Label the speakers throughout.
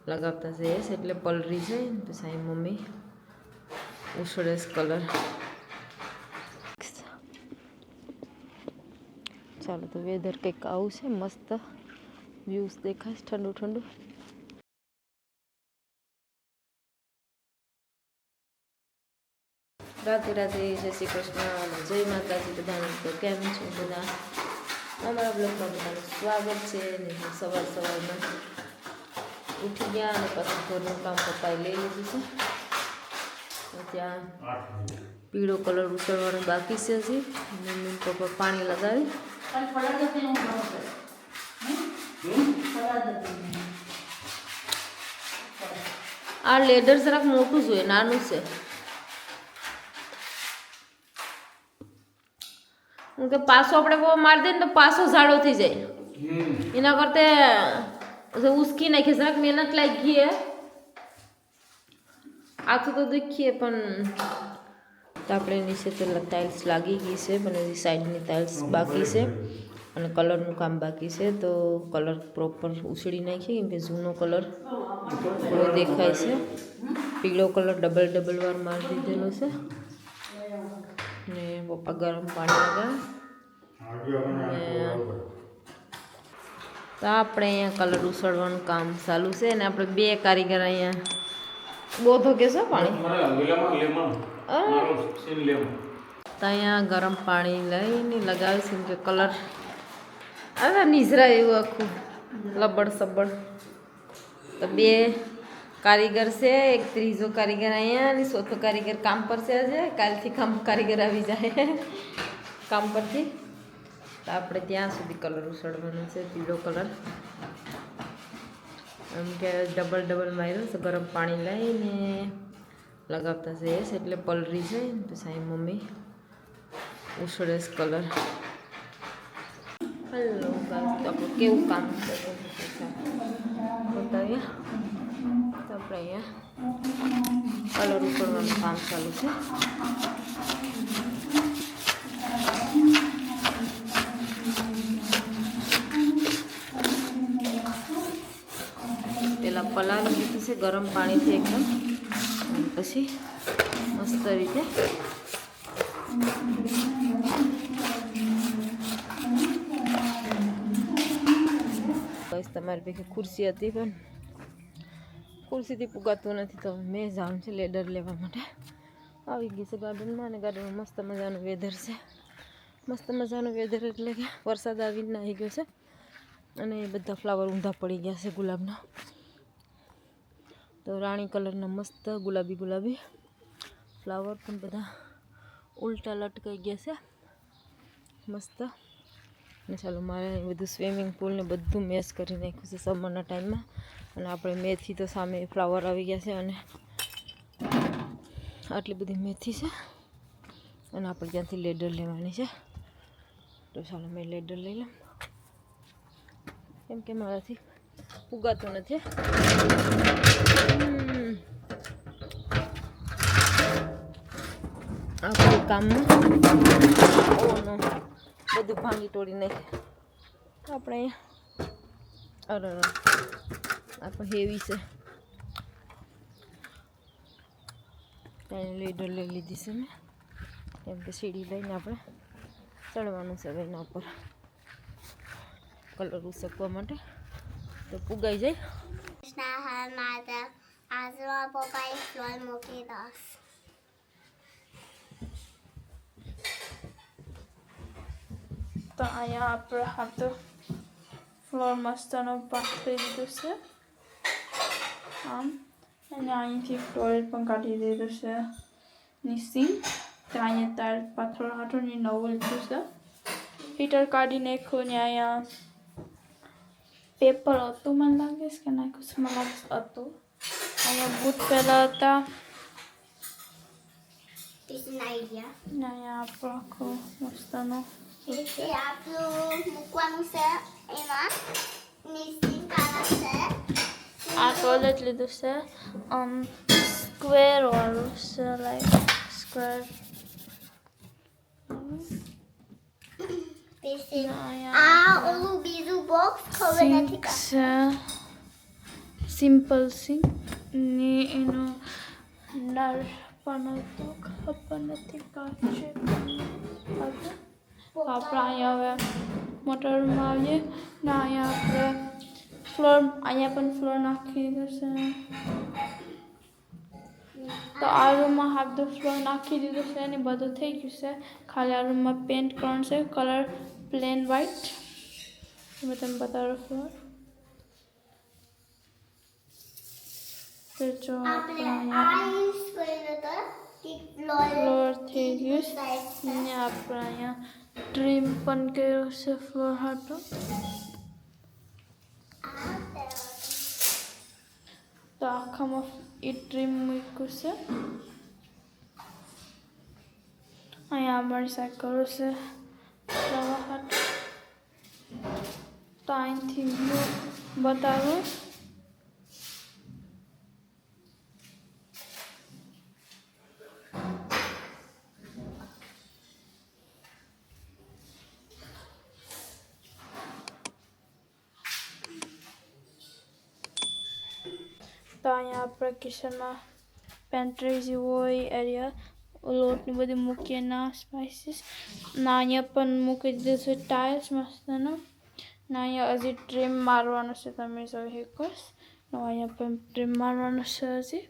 Speaker 1: લગાવતા જઈએ એટલે પલરી જાય ને પછી અહીં મમ્મી ઉછળે કલર. ચાલો તો વેધર કંઈક આવું છે, મસ્ત વ્યૂઝ દેખાય ઠંડુ ઠંડુ. રાધે રાધે, જય શ્રી કૃષ્ણ, જય માતાજી બધાને. તો કેમ છો બધા? અમારા બ્લોગમાં બધાનું સ્વાગત છે. ને સવાર સવારમાં ઉઠી ગયા અને પછી ઘરનું કામ પપ્પાએ લઈ લીધું છે. ત્યાં પીળો કલર ઉતરવાનો બાકી છે હજી. મમ્મી પપ્પા પાણી લગાવી. આ લેડર જરાક મોટું જોઈએ, નાનું છે. કે પાછો આપણે બહુ મારી દે ને તો પાછો ઝાડો થઈ જાય. એના કરતા ઉસકી નાખીએ, જરાક મહેનત લાગી હે. આખું તો દેખીએ પણ આપણે નીચે તો ટાઇલ્સ લાગી ગઈ છે, પણ હજી સાઈડની ટાઇલ્સ બાકી છે અને કલરનું કામ બાકી છે. તો કલર પ્રોપર ઉછળી નાખીએ, કેમ કે જૂનો કલર થોડો દેખાય છે. પીળો કલર ડબલ વાર મારી દીધેલો છે. ને પપ્પા ગરમ પાણી લગાવે. તો આપણે અહીંયા કલર ઉછળવાનું કામ ચાલુ છે ને આપણે બે કારીગર અહીંયા બોધો કેશો પાણી તો અહીંયા ગરમ પાણી લઈને લગાવે છે કે કલર હવે નિઝરાય એવું આખું લબડ સબડ. તો બે કારીગર છે, એક ત્રીજો કારીગર અહીંયા અને ચોથો કારીગર કામ પર છે. આજે કાલથી કારીગર આવી જાય કામ પરથી. તો આપણે ત્યાં સુધી કલર ઉછળવાનો છે, પીળો કલર. એમ કે ડબલ માર્યો છે. ગરમ પાણી લઈને લગાવતા જઈએ એટલે પલરી જાય ને પછી અહીં મમ્મી ઉછળે કલર. હલો ગાઈસ, તો આપણે કેવું કામ બતાવીએ. તો આપણે અહીંયા કલર ઉછળવાનું કામ ચાલુ છે. પેલા પલાળી દીધું છે ગરમ પાણીથી એકદમ, પછી મસ્ત રીતે બસ. તમારી ભેગી ખુરશી હતી પણ ખુરશીથી પુગાતું નથી, તો મેં જાઉં છે લેડર લેવા માટે. આવી ગઈ છે ગાર્ડનમાં, અને ગાર્ડનમાં મસ્ત મજાનું વેધર છે. મસ્ત મજાનું વેધર એટલે કે વરસાદ આવીને આવી ગયો છે અને બધા ફ્લાવર ઊંધા પડી ગયા છે ગુલાબના. તો રાણી કલરના મસ્ત ગુલાબી ફ્લાવર પણ બધા ઉલટા લટકાઈ ગયા છે મસ્ત. અને ચાલો મારે બધું સ્વિમિંગ પુલ ને બધું મેચ કરી નાખ્યું છે સમરના ટાઈમમાં. અને આપણે મેથી તો સામે ફ્લાવર આવી ગયા છે અને આટલી બધી મેથી છે. અને આપણે ત્યાંથી લેડર લેવાની છે. તો ચાલો મેં લેડર લઈ લઉં, કેમ કે મારાથી ઉગાતું નથી. આ કામમાં બધું ભાંગી તોડી નાખે આપણે અહીંયા. અરે આ પણ હેવી છે. ત્યાં લેડર લઈ લીધી છે મેં, કેમ કે સીડી લઈને આપણે ચડવાનું છે એના ઉપર કલર ઉસકવા માટે. તો પુગાઈ જાય.
Speaker 2: આજમાં પપ્પાએ ફ્લોર મૂકી દો. તો અહીંયા આપણે હાથો ફ્લોર મસ્તનો પાથરી દીધું છે આમ. અને અહીંથી ફ્લોરેટ પણ કાઢી દીધું છે નીચી. તો અહીંયા તાર પાથરવા હાટું ને નવું લીધું છે. હીટર કાઢી નાખ્યું ને અહીંયા પેપર હતું, મને લાગે છે કે નાખ્યું છે, મને લાગે હતું. અહીંયા બૂટ પહેલાં હતા. અહીંયા આપણું આખું મસ્તનું મૂકવાનું છે. એમાં આ ટોયલેટ લીધું છે સ્ક્વેર વાળું છે, લાઈક સ્ક્વેર. આ ઓલું બીજું બોક્સ ખબર નથી. સિમ્પલ સિંગ ને એનો નર પણ તો ખબર નથી કાચે આપણે અહીંયા હવે મોટરમાં આવીએ ને અહીંયા આપણે ફ્લોર અહીંયા પણ ફ્લોર નાખી દીધો છે. તો આ રૂમમાં હાફ ધ ફ્લોર નાખી દીધું છે અને બધું થઈ ગયું છે. ખાલી આ રૂમમાં પેન્ટ કરવાનું છે, કલર પ્લેન વ્હાઇટ. મેં તમને બતાવ્યો ફ્લોર. તો જો ફ્લોર થઈ ગયું અને આપણે અહીંયા ટ્રીમ પણ કર્યો છે ફ્લોર હાટો. તો આખામાં એ ટ્રીમ મૂક્યું છે. અહીંયા અમારી સાયકલ છે જવા હાટો. તો અહીંથી વ્યૂ બતાવું. તો અહીંયા આપણે કિચનમાં પેન્ટ્રી જેવું હોય એરિયા લોટની બધી મૂકીએ ના સ્પાઇસીસ ના અહીંયા પણ મૂકી દીધું છે ટાઇલ્સ મસ્તનો. ના અહીંયા હજી ટ્રીમ મારવાનું છે, તમે જોઈ શકો. અહીંયા પણ ટ્રીમ મારવાનું છે હજી.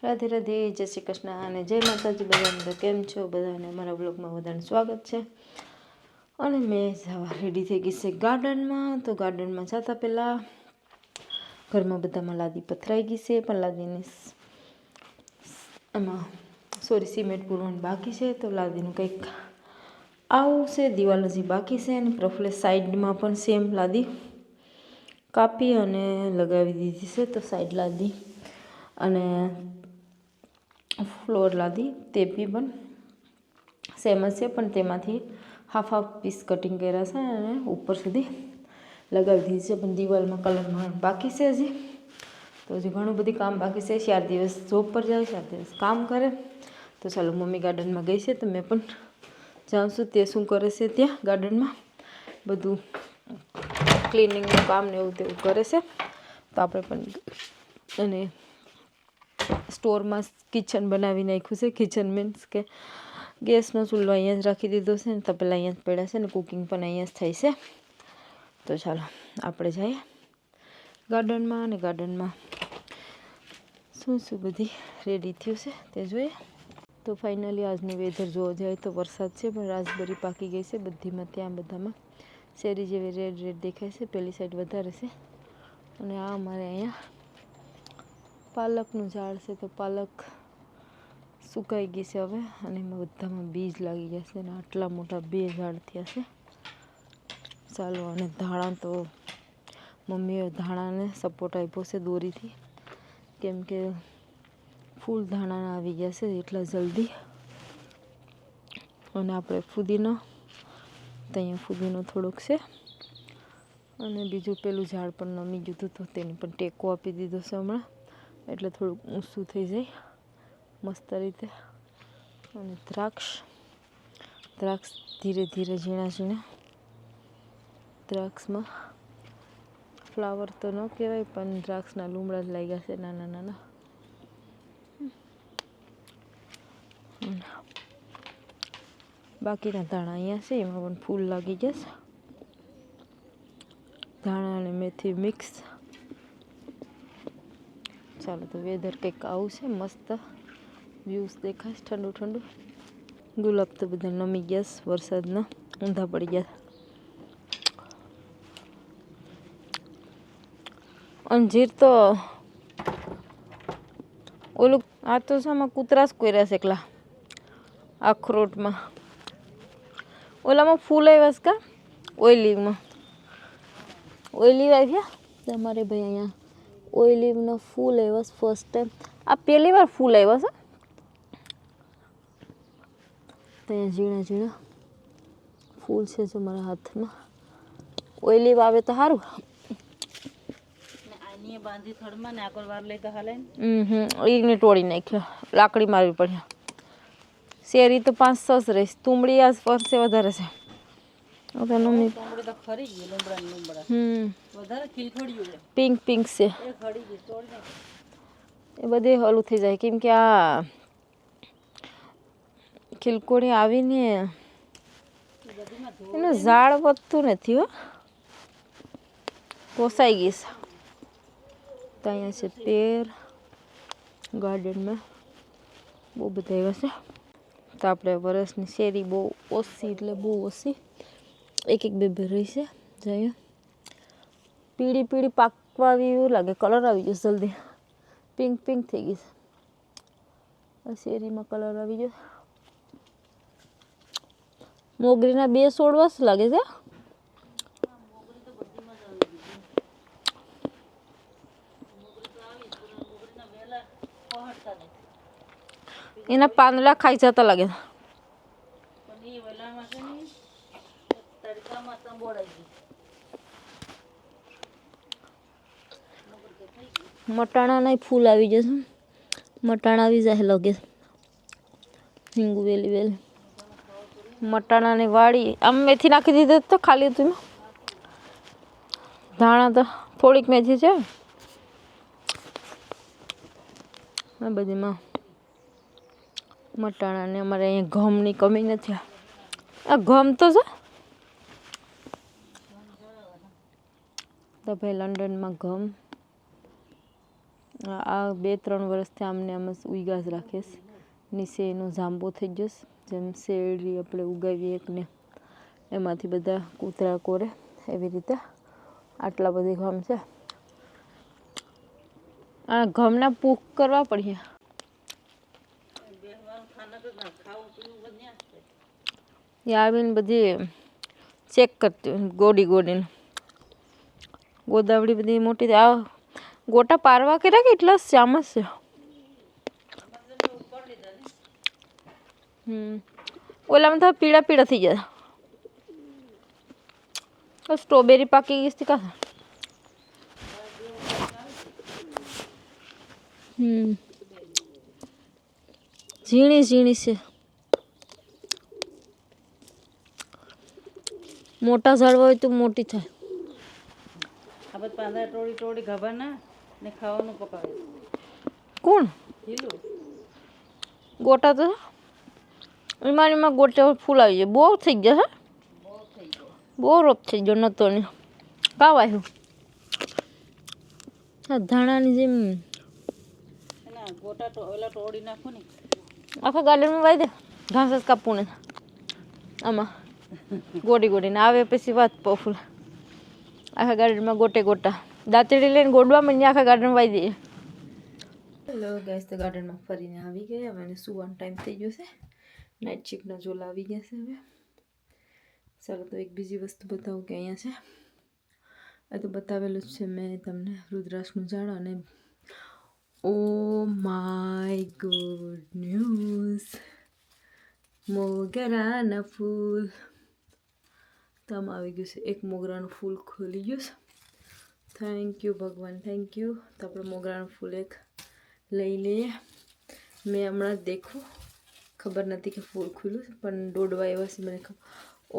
Speaker 1: રાધે રાધે, જય શ્રી કૃષ્ણ અને જય માતાજી બધાને. તો કેમ છો બધાને? અમારા બ્લોગમાં બધાને સ્વાગત છે. અને મેં જવા રેડી થઈ ગઈ છે ગાર્ડનમાં. તો ગાર્ડનમાં જતા પહેલાં ઘરમાં બધામાં લાદી પથરાઈ ગઈ છે, પણ લાદીની એમાં સિમેન્ટ પૂરવાનું બાકી છે. તો લાદીનું કંઈક આવું છે. દિવાલ હજી બાકી છે અને પ્રફુલ્લે સાઈડમાં પણ સેમ લાદી કાપી અને લગાવી દીધી છે. તો સાઈડ લાદી અને ફ્લોર લાદી તે બી પણ સેમ જ છે, પણ તેમાંથી હાફ પીસ કટિંગ કર્યા છે અને ઉપર સુધી લગાવી દીધી છે. પણ દિવાલમાં કલરમાં બાકી છે હજી. તો હજી ઘણું બધું કામ બાકી છે. 4 દિવસ જોબ પર જાય, 4 દિવસ કામ કરે. તો ચાલો, મમ્મી ગાર્ડનમાં ગઈ છે તો મેં પણ જાઉં છું. તે શું કરે છે ત્યાં ગાર્ડનમાં, બધું ક્લિનિંગનું કામ ને એવું તેવું કરે છે. તો આપણે પણ અને સ્ટોરમાં કિચન બનાવી નાખ્યું છે. કિચન મીન્સ કે ગેસનો ચૂલો અહીંયા જ રાખી દીધો છે ને તપેલા અહીંયા જ પડ્યા છે ને કુકિંગ પણ અહીંયા જ થાય છે. તો ચાલો આપણે જઈએ ગાર્ડનમાં અને ગાર્ડનમાં શું શું બધી રેડી થયું છે તે જોઈએ. તો ફાઇનલી આજનું વેધર જોવા જાય તો વરસાદ છે, પણ રાસબરી પાકી ગઈ છે બધીમાં. ત્યાં બધામાં શેરી જેવી રેડ રેડ દેખાય છે, પેલી સાઈડ વધારે છે. અને આ અમારે અહીંયા પાલકનું ઝાડ છે. તો પાલક સુકાઈ ગઈ છે હવે અને એમાં બધામાં બીજ લાગી ગયા છે અને આટલા મોટા 2 ઝાડ થયા છે. ચાલો, અને ધાણા તો મમ્મીએ ધાણાને સપોર્ટ આપ્યો છે દોરીથી, કેમ કે ફૂલ ધાણા આવી ગયા છે એટલા જલ્દી. અને આપણે ફુદીનો તો અહીંયા ફુદીનો થોડોક છે અને બીજું પેલું ઝાડ પણ નમી ગયું હતું તો તેને પણ ટેકો આપી દીધો છે હમણાં, એટલે થોડુંક ઊંચું થઈ જાય મસ્ત રીતે. અને દ્રાક્ષ ધીરે ધીરે ઝીણા ઝીણા. દ્રાક્ષમાં ફ્લાવર તો ન કહેવાય પણ દ્રાક્ષના લૂમડા જ લાગ્યા છે નાના નાના. બાકીના ધાણા અહીંયા છે, એમાં પણ ફૂલ લાગી જશે. ધાણા અને મેથી મિક્સ. ચાલો તો વેધર કંઈક આવું છે, મસ્ત વ્યૂઝ દેખાય ઠંડુ ઠંડુ. ગુલાબ તો બધા નમી ગયા વરસાદના, ઊંધા પડી ગયા. અંજીર તો ઓલું આ તો શામાં કૂતરા જ કોર્યા છે એકલા અખરોટમાં. ઓલામાં ફૂલ આવ્યા કા ઓઇલીમાં. ઓઇલી આવ્યા તમારે ભાઈ અહીંયા ઓઇલીના ફૂલ આવ્યા ફર્સ્ટ ટાઈમ. આ પહેલી વાર ફૂલ આવ્યા છે. ત્યાં ઝીણા ઝીણા ફૂલ છે જો મારા હાથમાં. ઓઇલી આવે તો સારું. બાંધી થડમાં ને આકોર વાર લઈ તો હાલે. એને તોડી નાખ્યો, લાકડી મારવી પડી. શેરી તો 500 જ રહીશ. તુંબડી આ વર્ષે વધારે છે. પિંક પિંક છે એ બધે હલું થઈ જાય કેમ કે આ ખીલકોડી આવીને એનું ઝાડ વધતું નથી હો, પોસાઈ ગઈ છે. તો અહીંયા છે પેર ગાર્ડનમાં બહુ બધા એવા છે. તો આપણે વરસની શેરી બહુ ઓછી એટલે બહુ ઓછી, એક બે બે રહી છે. જાય પીળી પીળી પાકવા આવી એવું લાગે, કલર આવી ગયો જલ્દી. પિંક પિંક થઈ ગઈ છે આ શેરીમાં, કલર આવી ગયો. મોગરીના 2 છોડવા જ લાગે છે. એના પાંદડા ખાઈ જતા લાગે. મટાણા ના ફૂલ આવી જશે. મટાણા આવી જાય લગે. હિંગુ વેલી વેલી મટાણાની વાડી. આમ મેથી નાખી દીધી તો ખાલી હતું એમાં. ધાણા તો થોડીક મેથી છે આ બધીમાં. મટાણાને અમારે અહીંયા ઘઉંની કમી નથી. આ ઘઉં તો છે તો ભાઈ લંડનમાં ઘઉં આ 2-3 વર્ષથી આમને આમ જ ઉગા જ રાખીશ. નીચે એનો જાંબો થઈ જશે. જેમ શેરડી આપણે ઉગાવીએ એકને એમાંથી બધા કૂતરા કોરે એવી રીતે આટલા બધી ઘઉં છે. આ ઘઉંના પૂક કરવા પડે. આવીને બધી ચેક કરતી ગોડી ગોડીને. ગોદાવડી બધી મોટી. આ ગોટા પારવા કર્યા કે એટલા શ્યામ જ છે. ઓલામાં તો પીળા પીળા થઈ ગયા. સ્ટ્રોબેરી પાકી ગઈ હતી કા. ઝીણી ઝીણી છે. મોટા ઝાડવા હોય તો મોટી થાય.
Speaker 3: આ પાંદડા ટોળી ટોળી ગભાના ને ખાવાનું પકાવે.
Speaker 1: કોણ ગોટા તો એમાં ગોટા ફૂલ આવી જાય. બહુ થઈ ગયા છે. બહુ રોપ થઈ ગયો નતો ને કાવ આવ્યું. આ ધાણાની જેમ
Speaker 3: ગોટા ઓલા ટોળી નાખું ને
Speaker 1: આખા ગાર્ડનમાં વાઈ દે. ઘાસ જ કાપવું ને આમાં ગોડી ગોડીને આવે પછી વાત ફૂલ. આખા ગાર્ડનમાં ગોટે ગોટા દાંતડી લઈને ગોડવા મને આખા ગાર્ડનમાં વાઈ દઈએ. હેલો ગાઈસ, તો ગાર્ડનમાં ફરીને આવી ગયા. હવે એને સુવાનો ટાઈમ થઈ ગયો છે. નાઇટ શિફ્ટના ઝોલા આવી ગયા છે હવે. ચાલો તો એક બીજી વસ્તુ બતાવું કે અહીંયા છે. આ તો બતાવેલું જ છે મેં તમને રુદ્રાક્ષનું ઝાડ. અને ઓ માય ગુડ ન્યૂઝ, મોગરાના ફૂલ તો આમાં આવી ગયું છે. એક મોગરાનું ફૂલ ખોલી ગયું છે. થેન્ક યુ ભગવાન, થેન્ક યુ. તો આપણે મોગરાનું ફૂલ એક લઈ લઈએ. મેં હમણાં દેખું ખબર નથી કે ફૂલ ખુલ્લું છે પણ દોડવા એવા છે મને ખબર.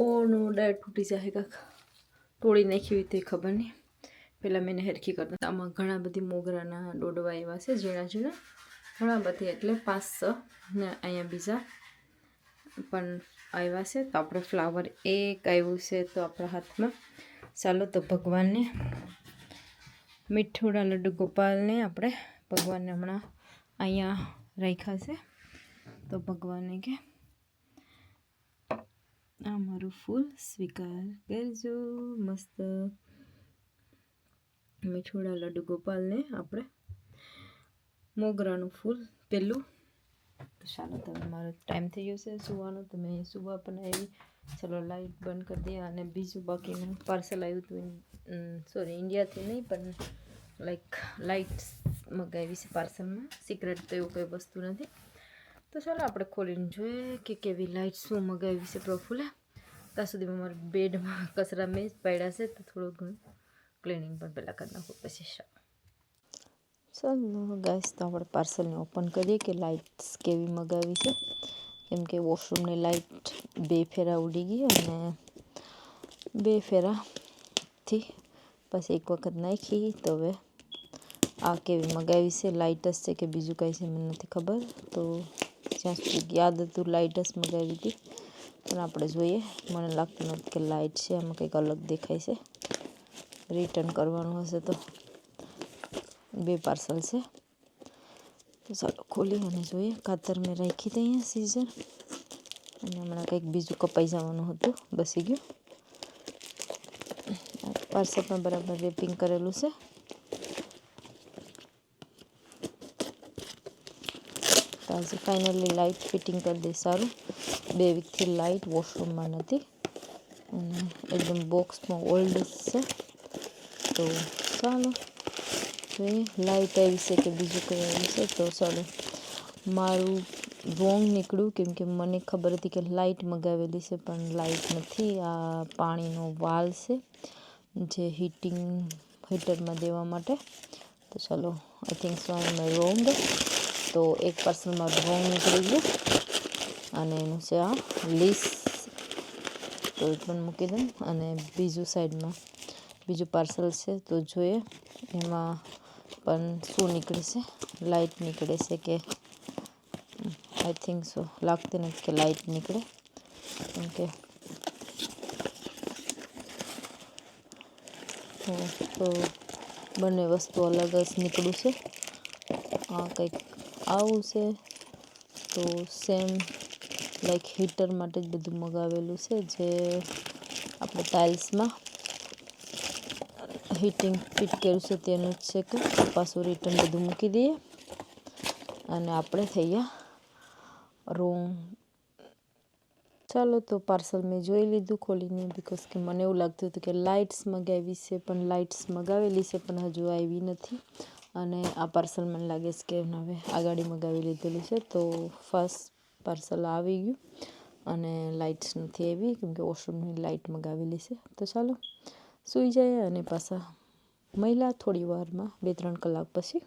Speaker 1: ઓ નો ડાયરેક્ટ તૂટી જાય કાંક તોડી નાખી હોય તે ખબર નહીં. પહેલાં મેં હેરખી કરતા આમાં ઘણા બધી મોગરાના દોડવા એવા છે ઝીણા ઝીણા ઘણા બધી એટલે 5-6 ને અહીંયા બીજા પણ આવ્યા છે. તો આપણે ફ્લાવર એક આવ્યું છે તો આપણા હાથમાં. ચાલો તો ભગવાનને મીઠોડા લડ્ડુ ગોપાલને આપણે ભગવાનને હમણાં અહીંયા રાખ્યા છે. તો ભગવાનને કે આ મારું ફૂલ સ્વીકાર કરજો. મસ્ત મીઠોડા લડ્ડુ ગોપાલને આપણે મોગરાનું ફૂલ પેલું. તો ચાલો તમે મારો ટાઈમ થઈ ગયો છે સુવાનો તો મેં સુવા પણ આવી. ચલો લાઇટ બંધ કરી દઈએ. અને બીજું બાકીનું પાર્સલ આવ્યું હતું સોરી ઇન્ડિયાથી નહીં પણ લાઇટ્સ મગાવી છે પાર્સલમાં. સિક્રેટ તો એવું કંઈ વસ્તુ નથી. તો ચાલો આપણે ખોલીને જોઈએ કે કેવી લાઇટ શું મગાવી છે પ્રફુલ્લા. ત્યાં સુધીમાં મારા બેડમાં કચરા મેં જ પડ્યા છે તો થોડું ઘણું ક્લિનિંગ પણ પહેલાં કરી નાખું પછી. ચાલો ગાઈસ તો આપણે પાર્સલને ઓપન કરીએ કે લાઇટ્સ કેવી મગાવી છે. કેમ કે વોશરૂમની લાઇટ 2 ફેરા ઉડી ગઈ અને 2 ફેરાથી પછી એક વખત નાખી. તો હવે આ કેવી મગાવી છે લાઇટ જ છે કે બીજું કાંઈ છે મને નથી ખબર. તો જ્યાં સુધી યાદ હતું લાઇટ જ મગાવી હતી પણ આપણે જોઈએ. મને લાગતું નથી કે લાઇટ છે આમાં કંઈક અલગ દેખાય છે. રિટર્ન કરવાનું હશે તો 2 પાર્સલ છે. તો ચાલો ખોલી અને જોઈએ. કાતર મેં રાખી હતી અહીંયા સીઝર અને હમણાં કંઈક બીજું કપાઈ જવાનું હતું બસી ગયું. પાર્સલમાં બરાબર રેપિંગ કરેલું છે. તો આજે ફાઇનલી લાઇટ ફિટિંગ કરી દે. સારું 2 વીકથી લાઇટ વોશરૂમમાં નથી અને એકદમ બોક્સમાં ઓલ્ડ છે. તો ચાલો જોઈએ લાઇટ આવી છે કે બીજું કંઈ આવ્યું છે. તો ચાલો મારું રોંગ નીકળ્યું કેમ કે મને ખબર હતી કે લાઇટ મગાવેલી છે પણ લાઇટ નથી. આ પાણીનો વાલ છે જે હીટરમાં દેવા માટે. તો ચાલો I think so I M wrong. તો એક પાર્સલમાં રોંગ નીકળી ગયું અને એનું છે આ લીસ. તો એ પણ મૂકી દઉં અને બીજું સાઈડમાં બીજું પાર્સલ છે તો જોઈએ એમાં પણ શું નીકળે છે. લાઇટ નીકળે છે કે આઈ થિંક સો લાગતી નથી કે લાઇટ નીકળે કેમ કે તો બંને વસ્તુ અલગ જ નીકળ્યું છે. આ કંઈક આવું છે તો સેમ લાઈક હીટર માટે જ બધું મગાવેલું છે જે આપણે ટાઇલ્સમાં હીટિંગ ફિટ કર્યું છે તેનું જ છે કે પાછું રિટર્ન બધું મૂકી દઈએ અને આપણે થઈ ગયા રૂમ. ચાલો તો પાર્સલ મેં જોઈ લીધું ખોલીને બિકોઝ કે મને એવું લાગતું હતું કે લાઇટ્સ મગાવી છે પણ લાઇટ્સ મગાવેલી છે પણ હજુ આવી નથી. અને આ પાર્સલ મને લાગે છે કે હવે આગાડી મગાવી લીધેલું છે. તો ફર્સ્ટ પાર્સલ આવી ગયું અને લાઇટ્સ નથી આવી કેમ કે વોશરૂમની લાઇટ મગાવેલી છે. તો ચાલો સૂઈ જાય અને પાછા મહિલા થોડી વારમાં 2-3 કલાક પછી